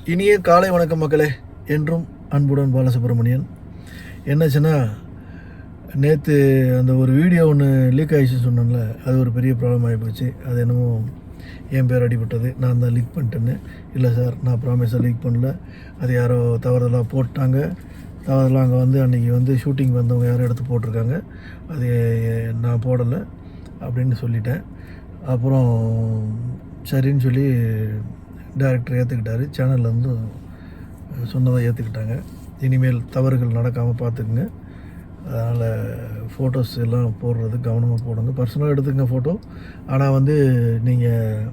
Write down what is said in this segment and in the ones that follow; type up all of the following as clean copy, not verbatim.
இனிய காலை வணக்கம் மக்களே. என்றும் அன்புடன் பாலசுப்ரமணியன். என்னாச்சுன்னா, நேற்று அந்த ஒரு வீடியோ ஒன்று லீக் ஆகிடுச்சுன்னு சொன்னேன்ல, அது ஒரு பெரிய ப்ராப்ளம் ஆகி போச்சு. அது என்னமோ என் பேர் அடிபட்டது, நான் தான் லீக் பண்ணிட்டேன்னு. இல்லை சார், நான் ப்ராமிஸாக லீக் பண்ணல, அது யாரோ தவறுதலாக போட்டாங்க. தவறுதலாக அங்கே வந்து அன்றைக்கி ஷூட்டிங் வந்தவங்க யாரும் எடுத்து போட்டிருக்காங்க, அது நான் போடலை அப்படின்னு சொல்லிட்டேன். அப்புறம் சரின்னு சொல்லி டைரக்டர் ஏற்றுக்கிட்டாரு, சேனல்லேருந்து சொன்னதை ஏற்றுக்கிட்டாங்க. இனிமேல் தவறுகள் நடக்காமல் பார்த்துக்குங்க. அதனால் ஃபோட்டோஸ் எல்லாம் போடுறது கவனமாக போடுங்க. பர்சனலாக எடுத்துக்கங்க ஃபோட்டோ, ஆனால் நீங்கள்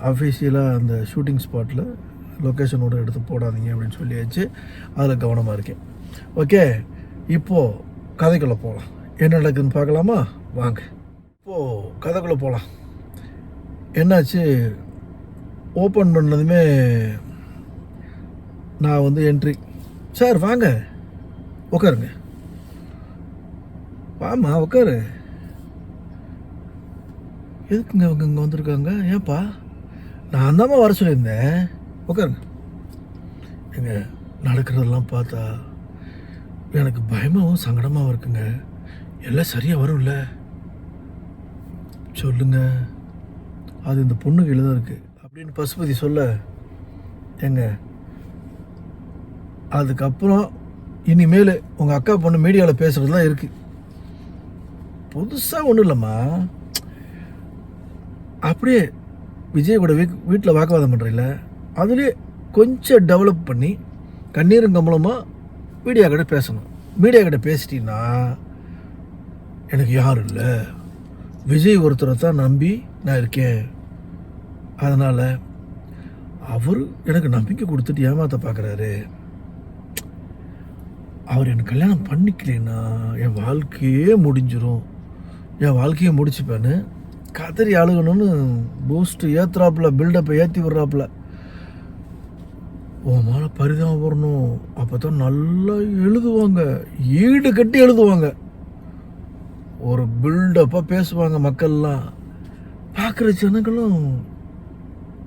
அஃபீஷியலாக அந்த ஷூட்டிங் ஸ்பாட்டில் லொக்கேஷனோடு எடுத்து போடாதீங்க அப்படின்னு சொல்லியாச்சு. அதில் கவனமாக இருக்கேன். ஓகே, இப்போது கதைக்குள்ளே போகலாம். என்ன நடக்குதுன்னு பார்க்கலாமா? வாங்க, இப்போது கதைக்குள்ளே போகலாம். என்னாச்சு, ஓப்பன் பண்ணதுமே நான் என்ட்ரி. சார் வாங்க, உட்காருங்க. வாமா உட்காரு. எதுக்குங்க அவங்க இங்கே வந்திருக்காங்க? ஏன்ப்பா? நான் தாம்மா வர சொல்லியிருந்தேன். உட்காருங்க. எங்க நடக்கிறதெல்லாம் பார்த்தா எனக்கு பயமாகவும் சங்கடமாகவும் இருக்குங்க. எல்லாம் சரியாக வரும்ல? சொல்லுங்க. அது இந்த பொண்ணு கையில் தான் இருக்குது அப்படின்னு பசுபதி சொல்ல, எங்க அதுக்கப்புறம் இனிமேல் உங்கள் அக்கா பொண்ணு மீடியாவில் பேசுகிறதுலாம் இருக்குது. புதுசாக ஒன்றும் இல்லைம்மா, அப்படியே விஜய் கூட வீட்டில் வாக்குவாதம் பண்ணுறீங்கள, அதுலேயே கொஞ்சம் டெவலப் பண்ணி கண்ணீரும் கம்பளமாக மீடியா கிட்ட பேசணும். மீடியா கிட்ட பேசிட்டீங்கன்னா எனக்கு யாரும் இல்லை, விஜய் ஒருத்தரை தான் நம்பி நான் இருக்கேன். அதனால் அவர் எனக்கு நம்பிக்கை கொடுத்துட்டு ஏமாற்ற பார்க்குறாரு. அவர் எனக்கு கல்யாணம் பண்ணிக்கலைன்னா என் வாழ்க்கையே முடிஞ்சிடும், என் வாழ்க்கையை முடிச்சுப்பேன்னு கதறி அழுகணும்னு பூஸ்ட்டு ஏற்றுறாப்புல, பில்டப்பை ஏற்றி விட்றாப்புல. உன் மேலே பரிதாபம் வரணும், அப்போ தான் நல்லா எழுதுவாங்க, ஈடு கட்டி எழுதுவாங்க, ஒரு பில்டப்பாக பேசுவாங்க மக்கள்லாம். பார்க்குற ஜனங்களும்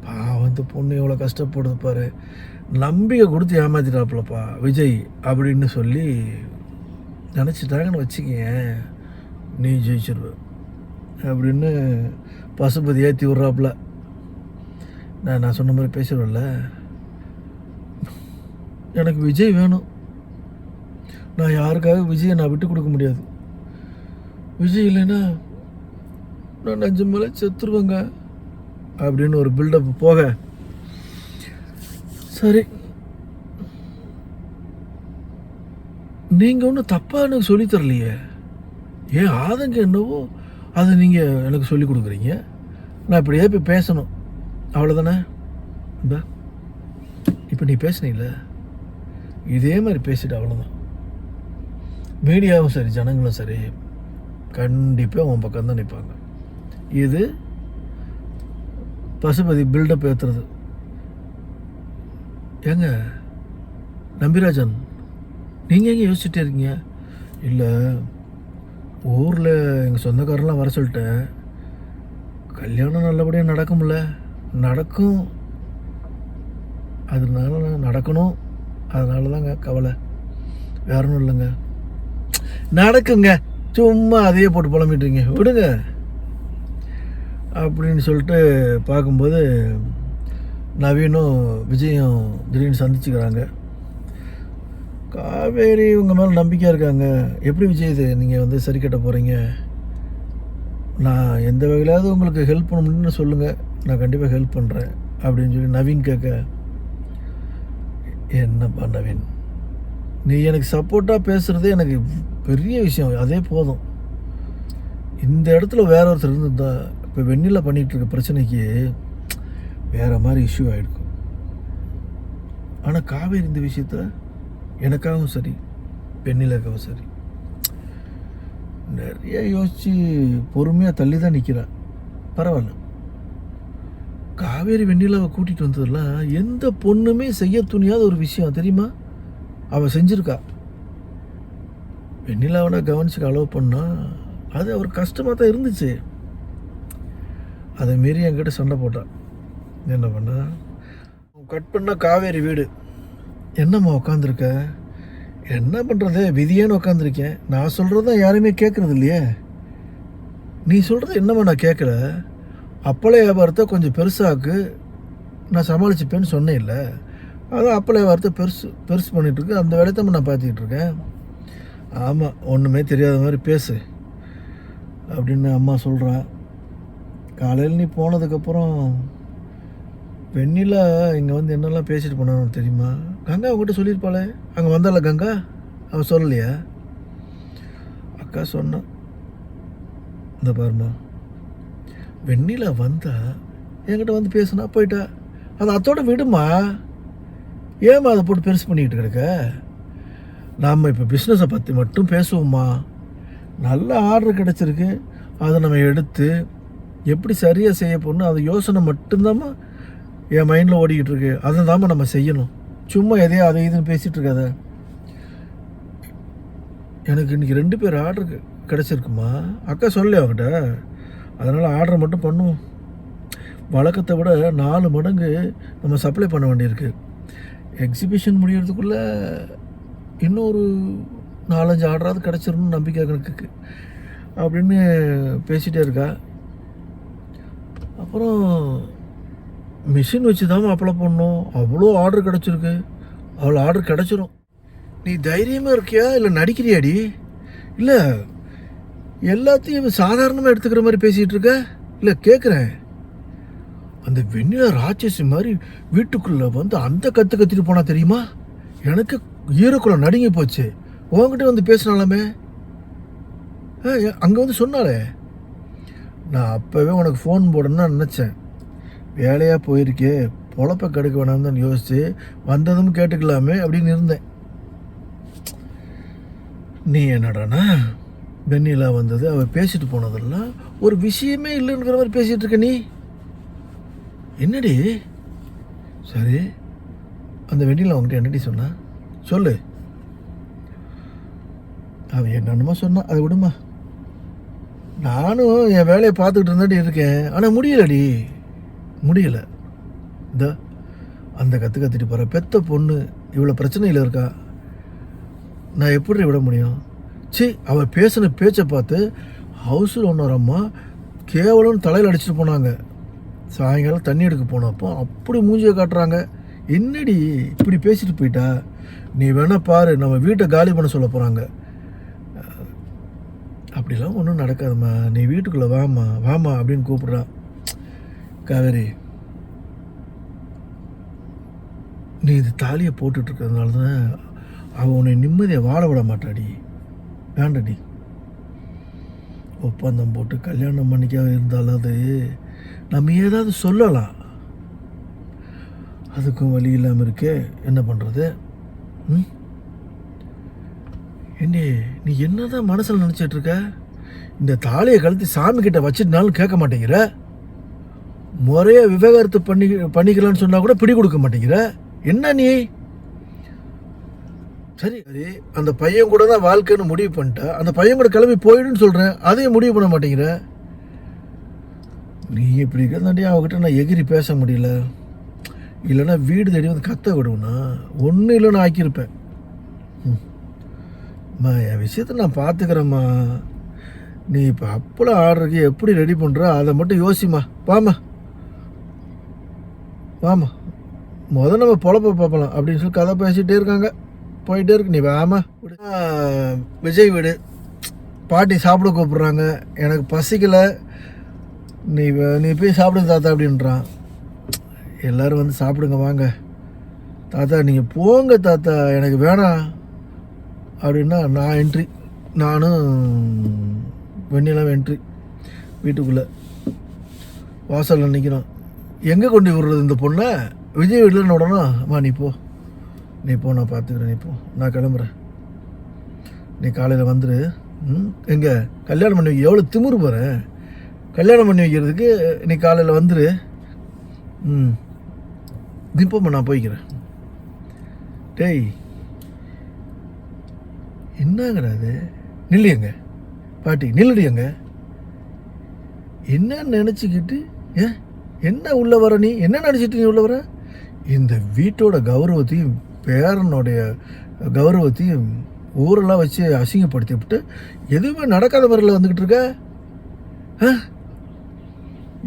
பாவத்து பொண்ணு எவ்வளோ கஷ்டப்படுது பாரு, நம்பிக்கை கொடுத்து ஏமாத்திட்டாப்புலப்பா விஜய் அப்படின்னு சொல்லி நினச்சிட்டாங்கன்னு வச்சுக்கங்க, நீ ஜெயிச்சிருவ அப்படின்னு பசுபதி ஏற்றி விட்றாப்புல. நான் சொன்ன மாதிரி பேசிடுவேன்ல, எனக்கு விஜய் வேணும். நான் யாருக்காக விஜயை நான் விட்டு கொடுக்க முடியாது. விஜய் இல்லைன்னா நான் நஞ்சு மேலே செத்துருவேங்க அப்படின்னு ஒரு பில்டப் போக, சரி நீங்கள் ஒன்றும் தப்பாக எனக்கு சொல்லித்தரலையே, ஏன் ஆதங்கம் என்னவோ அதை நீங்கள் எனக்கு சொல்லி கொடுக்குறீங்க. நான் இப்படியே போய் பேசணும், அவ்வளோதானே? இப்போ நீ பேசுனீங்கள, இதே மாதிரி பேசிட்டு அவ்வளோதான். மீடியாவும் சரி ஜனங்களும் சரி கண்டிப்பாக உன் பக்கம் தான் நிற்பாங்க. இது பசுபதி பில்டப் ஏற்றுறது. ஏங்க நம்பிராஜன், நீங்கள் எங்கே யோசிச்சுட்டே இருக்கீங்க? இல்லை, ஊரில் எங்கள் சொந்தக்காரெலாம் வர சொல்லிட்டேன், கல்யாணம் நல்லபடியாக நடக்கும்ல? நடக்கும், அதனால நடக்கணும், அதனால தாங்க கவலை, வேற ஒன்றும் இல்லைங்க. நடக்குங்க, சும்மா அதையே போட்டு புலம்பிட்டுருங்க, விடுங்க அப்படின்னு சொல்லிட்டு பார்க்கும்போது நவீனும் விஜயும் திடீர்னு சந்திச்சுக்கிறாங்க. காவேரி உங்கள் மேலே நம்பிக்கையாக இருக்காங்க, எப்படி விஜய் இது நீங்கள் சரி கட்ட போகிறீங்க? நான் எந்த வகையிலாவது உங்களுக்கு ஹெல்ப் பண்ண முடியும்னு சொல்லுங்கள், நான் கண்டிப்பாக ஹெல்ப் பண்ணுறேன் அப்படின்னு சொல்லி நவீன் கேட்க, என்னப்பா நவீன், நீ எனக்கு சப்போர்ட்டாக பேசுகிறதே எனக்கு பெரிய விஷயம், அதே போதும். இந்த இடத்துல வேற ஒருத்தர் இருந்திருந்தா இப்போ வெண்ணிலா பண்ணிகிட்டு இருக்க பிரச்சனைக்கு வேறு மாதிரி இஷ்யூ ஆகிருக்கும். ஆனால் காவேரி இந்த விஷயத்தில் எனக்காகவும் சரி வெண்ணிலாக்காகவும் சரி நிறைய யோசித்து பொறுமையாக தள்ளி தான் நிற்கிறேன். பரவாயில்ல, காவேரி வெண்ணிலாவை கூட்டிகிட்டு வந்ததெல்லாம் எந்த பொண்ணுமே செய்ய துணியாத ஒரு விஷயம் தெரியுமா? அவள் செஞ்சுருக்கா. வெண்ணிலாவை கவனிச்சுக்க அலோவ் பண்ணால் அது அவர் கஷ்டமாக தான் இருந்துச்சு. அதை மீறி என்கிட்ட சண்டை போட்டான். என்ன பண்ண, கட் பண்ண காவேரி வீடு. என்னம்மா உட்காந்துருக்க? என்ன பண்ணுறது, விதியேன்னு உட்காந்துருக்கேன். நான் சொல்கிறது யாருமே கேட்குறது இல்லையே. நீ சொல்கிறது என்னம்மா நான் கேட்கல. அப்பள வியாபாரத்தை கொஞ்சம் பெருசாக்கு, நான் சமாளிச்சுப்பேன்னு சொன்னேன் இல்லை. அதான் அப்பள வியாபாரத்தை பெருசு பண்ணிகிட்ருக்கு. அந்த வேலையை நான் பார்த்துக்கிட்டு இருக்கேன். ஆமாம், ஒன்றுமே தெரியாத மாதிரி பேசு அப்படின்னு அம்மா சொல்கிறா. காலையில் நீ போனதுக்கப்புறம் வெண்ணிலா இங்கே வந்து என்னெல்லாம் பேசிட்டு போனான்னு தெரியுமா? கங்கா அவங்ககிட்ட சொல்லியிருப்பாளே, அங்கே வந்தால கங்கா, அவன் சொல்லலையா? அக்கா சொன்னான். இந்த பாருமா, வெண்ணிலா வந்தா என்கிட்ட வந்து பேசுனா போயிட்டா. அது அதோட விடுமா, ஏம்மா அதை போட்டு பெருசு பண்ணிக்கிட்டு கிடக்க? நாம் இப்போ பிஸ்னஸை பற்றி மட்டும் பேசுவோம்மா. நல்ல ஆர்டர் கிடச்சிருக்கு, அதை நம்ம எடுத்து எப்படி சரியாக செய்ய போகணும் அது யோசனை மட்டும்தாம்மா என் மைண்டில் ஓடிக்கிட்டு இருக்கு. அதை தாம்மா நம்ம செய்யணும். சும்மா எதையோ அதை இதுன்னு பேசிகிட்டு இருக்காத. எனக்கு இன்றைக்கி 2 பேர் ஆர்டருக்கு கிடச்சிருக்குமா, அக்கா சொல்லலையா அவங்ககிட்ட? அதனால் ஆர்டர் மட்டும் பண்ணுவோம். வழக்கத்தை விட 4 மடங்கு நம்ம சப்ளை பண்ண வேண்டியிருக்கு. எக்ஸிபிஷன் முடியறதுக்குள்ளே இன்னும் ஒரு 4-5 ஆர்டராவது கிடச்சிடணும்னு நம்பிக்கை கணக்குக்கு அப்படின்னு பேசிகிட்டே இருக்கா. அப்புறம் மிஷின் வச்சு தான் அப்ளை பண்ணோம். அவ்வளோ ஆர்டர் கிடச்சிருக்கு. அவ்வளோ ஆர்டர் கிடச்சிரும். நீ தைரியமாக இருக்கியா இல்லை நடிக்கிறியாடி? இல்லை எல்லாத்தையும் சாதாரணமாக எடுத்துக்கிற மாதிரி பேசிகிட்டு இருக்க? இல்லை கேட்குறேன். அந்த வெண்ணிலா ராட்சசி மாதிரி வீட்டுக்குள்ளே வந்து அந்த கத்திட்டு போனா தெரியுமா? எனக்கு ஈரக்குள்ள நடுங்கி போச்சு. உங்ககிட்ட வந்து பேசினாலுமே அங்கே வந்து சொன்னாலே. நான் அப்போவே உனக்கு ஃபோன் போடணும்னு நினச்சேன். வேலையாக போயிருக்கே, பொழப்பை கெடுக்க வேணாம்னு தான் யோசிச்சு வந்ததும் கேட்டுக்கலாமே அப்படின்னு இருந்தேன். நீ என்னடானா வெண்ணிலா வந்தது, அவர் பேசிட்டு போனதெல்லாம் ஒரு விஷயமே இல்லைங்கிற மாதிரி பேசிகிட்டு இருக்க நீ. என்னடி? சரி, அந்த வெண்ணிலா அவங்ககிட்ட என்னடி சொன்னா சொல்லு. அவன் என்னென்னமோ சொன்னான், அதை விடுமா. நானும் என் வேலையை பார்த்துக்கிட்டு இருந்தாடி இருக்கேன். ஆனால் முடியலடி, முடியலை. இந்த அந்த கத்திட்டு போகிற பெத்த பொண்ணு இவ்வளோ பிரச்சனையில் இருக்கா. நான் எப்படி விட முடியும்? அவள் பேசின பேச்சை பார்த்து ஹவுஸில் ஒன்று அம்மா கேவலம்னு தலையில் அடிச்சுட்டு போனாங்க. சாயங்காலம் தண்ணி எடுக்க போனப்போ அப்படி மூஞ்சியை காட்டுறாங்க. என்னடி இப்படி பேசிட்டு போயிட்டா? நீ வேணா பாரு, நம்ம வீட்டை காலி பண்ண சொல்ல போகிறாங்க. அப்படிலாம் ஒன்றும் நடக்காதும்மா. நீ வீட்டுக்குள்ளே வாமா வாமா அப்படின்னு கூப்பிட்றா. காவேரி, நீ இது தாலியை போட்டுட்ருக்கிறதுனால தான் அவன் உன்னை நிம்மதியை வாழ விட மாட்டாடி. வேண்டடி. ஒப்பந்தம் போட்டு கல்யாணம் பண்ணிக்க இருந்தாலும் அது நம்ம ஏதாவது சொல்லலாம். அதுக்கும் வழி இல்லாமல் இருக்கே, என்ன பண்ணுறது? என்னடி நீ என்னதான் மனசில் நினச்சிட்டு இருக்க? இந்த தாலியை கழுத்தி சாமி கிட்ட வச்சுட்டுனாலும் கேட்க மாட்டேங்கிற. முறைய விவகாரத்து பண்ணிக்கலான்னு சொன்னால் கூட பிடி கொடுக்க மாட்டேங்கிற. என்ன நீ? சரி சரி, அந்த பையன் கூட தான் வாழ்க்கைன்னு முடிவு பண்ணிட்டா, அந்த பையன் கூட கிளம்பி போயிடுன்னு சொல்கிறேன், அதையும் முடிவு பண்ண மாட்டேங்கிற. நீ இப்படி இருக்கிறதாண்டி அவகிட்ட நான் எகிரி பேச முடியல. இல்லைன்னா வீடு தேடி வந்து கத்த விடுவேண்ணா ஒன்றும் இல்லைன்னு ஆக்கியிருப்பேன். அம்மா, என் விஷயத்தை நான் பார்த்துக்கிறேம்மா. நீ இப்போ அப்பளம் ஆர்டருக்கு எப்படி ரெடி பண்ணுற அதை மட்டும் யோசிம்மா. வாமா வாமா, நம்ம பொழப்ப பார்க்கலாம் அப்படின்னு சொல்லி கதை பேசிகிட்டே இருக்காங்க. போயிட்டே இருக்கு. நீ வாமா. விஜய் வீடு பாட்டி சாப்பிட கூப்பிட்றாங்க. எனக்கு பசிக்கலை, நீ போய் சாப்பிடுங்க தாத்தா அப்படின்றான். எல்லோரும் வந்து சாப்பிடுங்க வாங்க தாத்தா, நீங்கள் போங்க தாத்தா எனக்கு வேணாம் அப்படின்னா நான் என்ட்ரி. நானும் வெண்ணிலாம் என்ட்ரி. வீட்டுக்குள்ளே வாசலில் நிற்கிறோம். எங்கே கொண்டு விடுறது இந்த பொண்ணை? விஜய் வீட்டில் உடனே அம்மா நீ போ நான் பார்த்துக்கிறேன், நீ போ, நான் கிளம்புறேன், நீ காலையில் வந்துடு. எங்கே கல்யாணம் பண்ணி வைக்க எவ்வளோ திமிரு போகிறேன். கல்யாணம் பண்ணி வைக்கிறதுக்கு நீ காலையில் வந்துடு. இப்போம்மா நான் போய்க்கிறேன். டேய் என்னங்கடா அது? நில்லியங்க பாட்டி, நில்லுடியங்க. என்ன நினச்சிக்கிட்டு என்ன உள்ளே வர? நீ என்ன நினச்சிட்டு நீ உள்ளே வர? இந்த வீட்டோட கௌரவத்தையும் பேரனுடைய கௌரவத்தையும் ஊரெல்லாம் வச்சு அசிங்கப்படுத்தி விட்டு எதுவுமே நடக்காத முறையில் வந்துக்கிட்டு இருக்க.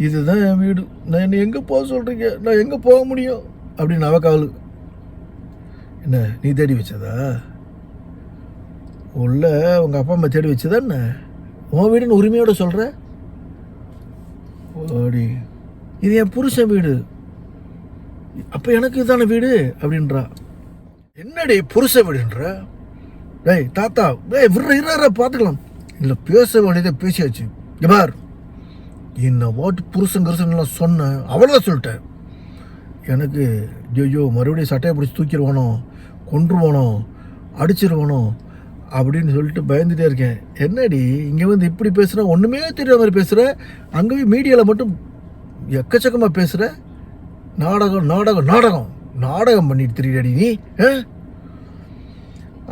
இதுதான் என் வீடு, நான் என்ன எங்கே போக சொல்கிறீங்க, நான் எங்கே போக முடியும் அப்படின்னு அவக்காவலு. என்ன நீ தேடி வச்சதா? உள்ள உங்கள் அப்பா அம்மா தேடி வச்சதா என்ன? உன் வீடுன்னு உரிமையோடு சொல்கிற? ஓடி, இது என் புருஷன் வீடு, அப்போ எனக்கு இதுதான வீடு அப்படின்றா. என்னடி புருஷன் வீடுன்ற? டேய் தாத்தா, டேய் விடுற பார்த்துக்கலாம். இல்லை பேச வேண்டியதை பேசியாச்சு. பார், என்ன வாட்டு புருஷன் கருசன்லாம் சொன்னேன், அவ்வளோதான் சொல்லிட்டேன். எனக்கு ஐயோ மறுபடியும் சட்டையை பிடிச்சி தூக்கிடுவானோ, கொன்றுவானோ, அடிச்சிருவானோ அப்படின்னு சொல்லிட்டு பயந்துகிட்டே இருக்கேன். என்னடி இங்கே வந்து இப்படி பேசுகிற, ஒன்றுமே தெரியாத மாதிரி பேசுகிற, அங்கே போய் மீடியாவில் மட்டும் எக்கச்சக்கமாக பேசுகிற. நாடகம் நாடகம் நாடகம் நாடகம் பண்ணிட்டு தெரியாடி நீ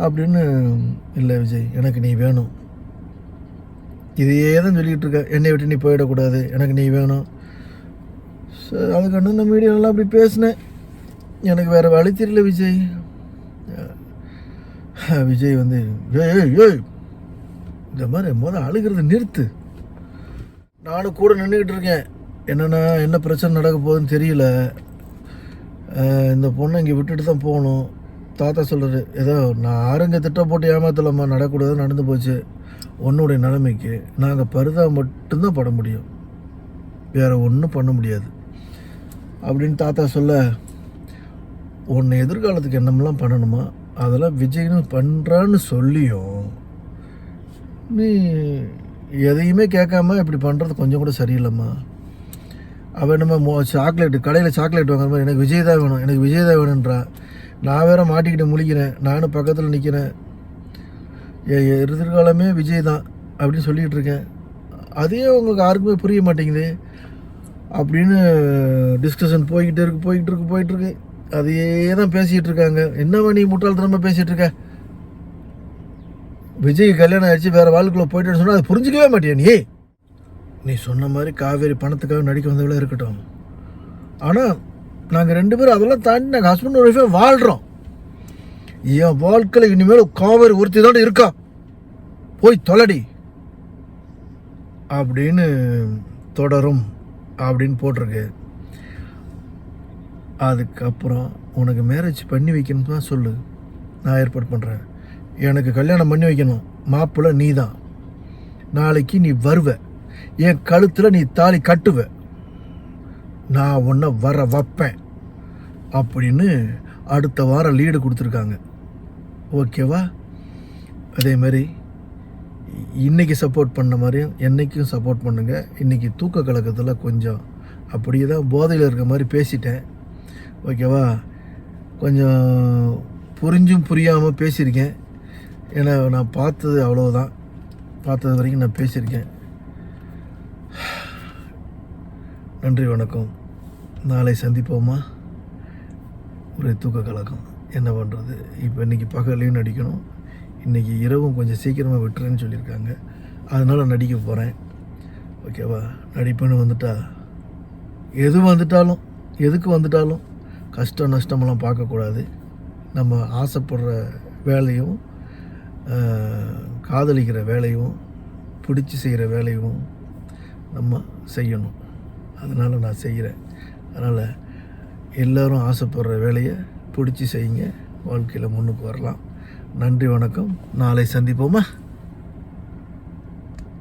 அப்படின்னு. இல்லை விஜய், எனக்கு நீ வேணும், இதையே தான் சொல்லிக்கிட்டு இருக்க. என்னை விட்டு நீ போயிடக்கூடாது, எனக்கு நீ வேணும். அதுக்கு நான் மீடியாவெல்லாம் அப்படி பேசினேன். எனக்கு வேறு வழி தெரியல விஜய். விஜய் வந்து ஏய் இந்த மாதிரி அழுகிறத நிறுத்து. நானும் கூட நின்றுக்கிட்டு இருக்கேன். என்னென்னா என்ன பிரச்சனை நடக்க போகுதுன்னு தெரியல. இந்த பொண்ணை இங்கே விட்டுட்டு தான் போகணும். தாத்தா சொல்கிறாரு, ஏதோ நான் ஆரங்க திட்டம் போட்டு ஏமாத்தலாமா, நடக்கூடாது, நடந்து போச்சு. உன்னுடைய நிலைமைக்கு நாங்கள் பரிதா மட்டும்தான் பட முடியும், வேறு ஒன்றும் பண்ண முடியாது அப்படின்னு தாத்தா சொல்ல, உன்னை எதிர்காலத்துக்கு என்னமெல்லாம் பண்ணணுமா அதெல்லாம் விஜய்னு பண்ணுறான்னு சொல்லியும் நீ எதையுமே கேட்காம இப்படி பண்ணுறது கொஞ்சம் கூட சரியில்லைம்மா. அவன் நம்ம சாக்லேட்டு கடையில் சாக்லேட் வாங்குற மாதிரி எனக்கு விஜய் தான் வேணும், எனக்கு விஜய் தான் வேணுன்றா. நான் வேறு மாட்டிக்கிட்டு முழிக்கிறேன், நானும் பக்கத்தில் நிற்கிறேன். என் எதிர்காலமே விஜய் தான் அப்படின்னு சொல்லிகிட்டு இருக்கேன். அதே உங்களுக்கு யாருக்குமே புரிய மாட்டேங்குது அப்படின்னு டிஸ்கஷன் போய்கிட்டு இருக்கு. அதையே தான் பேசிகிட்டு இருக்காங்க. என்னவா நீ முட்டாள்தனமாக பேசிகிட்டு இருக்க? விஜய் கல்யாணம் ஆகிடுச்சு, வேறு வாழ்க்கைக்குள்ளே போயிட்டேன்னு சொன்னால் அதை புரிஞ்சிக்கவே மாட்டியா நீ? நீ சொன்ன மாதிரி காவேரி பணத்துக்காக நடிக்க வந்தவளே இருக்கட்டும், ஆனால் நாங்கள் 2 பேரும் அதெல்லாம் தாண்டி நாங்கள் ஹஸ்பண்ட் ஒய்ஃபே வாழ்கிறோம். என் வாழ்க்கையில் இனிமேல் காவேரி ஒருத்தி தான் இருக்கா, போய் தொலைடி அப்படின்னு தொடரும் அப்படின்னு போட்டிருக்கு. அதுக்கப்புறம் உனக்கு மேரேஜ் பண்ணி வைக்கணும்னு தான் சொல்லு, நான் ஏற்பாடு பண்ணுறேன். எனக்கு கல்யாணம் பண்ணி வைக்கணும், மாப்பிள்ளை நீ தான். நாளைக்கு நீ வருவ, என் கழுத்தில் நீ தாலி கட்டுவ, நான் உன்னை வர வைப்பேன் அப்படின்னு அடுத்த வாரம் லீடு கொடுத்துருக்காங்க. ஓகேவா? அதேமாதிரி இன்றைக்கி சப்போர்ட் பண்ண மாதிரியும் என்றைக்கும் சப்போர்ட் பண்ணுங்கள். இன்றைக்கி தூக்க கலக்கத்தில் கொஞ்சம் அப்படியே தான் போதையில் இருக்க மாதிரி பேசிட்டேன். ஓகேவா? கொஞ்சம் புரிஞ்சும் புரியாமல் பேசியிருக்கேன். ஏன்னா நான் பார்த்தது அவ்வளோதான், பார்த்தது வரைக்கும் நான் பேசியிருக்கேன். நன்றி, வணக்கம். நாளை சந்திப்போமா? ஒரு தூக்க கலக்கம், என்ன பண்ணுறது. இப்போ இன்றைக்கி பகல்லையும் நடிக்கணும், இன்றைக்கி இரவும் கொஞ்சம் சீக்கிரமாக விட்டுறேன்னு சொல்லியிருக்காங்க. அதனால் நடிக்க போகிறேன். ஓகேவா? நடிப்புன்னு வந்துட்டா எதுக்கு வந்துட்டாலும் கஷ்டம் நஷ்டமெல்லாம் பார்க்கக்கூடாது. நம்ம ஆசைப்படுற வேலையும் காதலிக்கிற வேலையும் பிடிச்சி செய்கிற வேலையும் நம்ம செய்யணும். அதனால் நான் செய்கிறேன். அதனால் எல்லோரும் ஆசைப்படுற வேலையை பிடிச்சி செய்யுங்க, வாழ்க்கையில் முன்னுக்கு வரலாம். நன்றி, வணக்கம். நாளை சந்திப்போமா?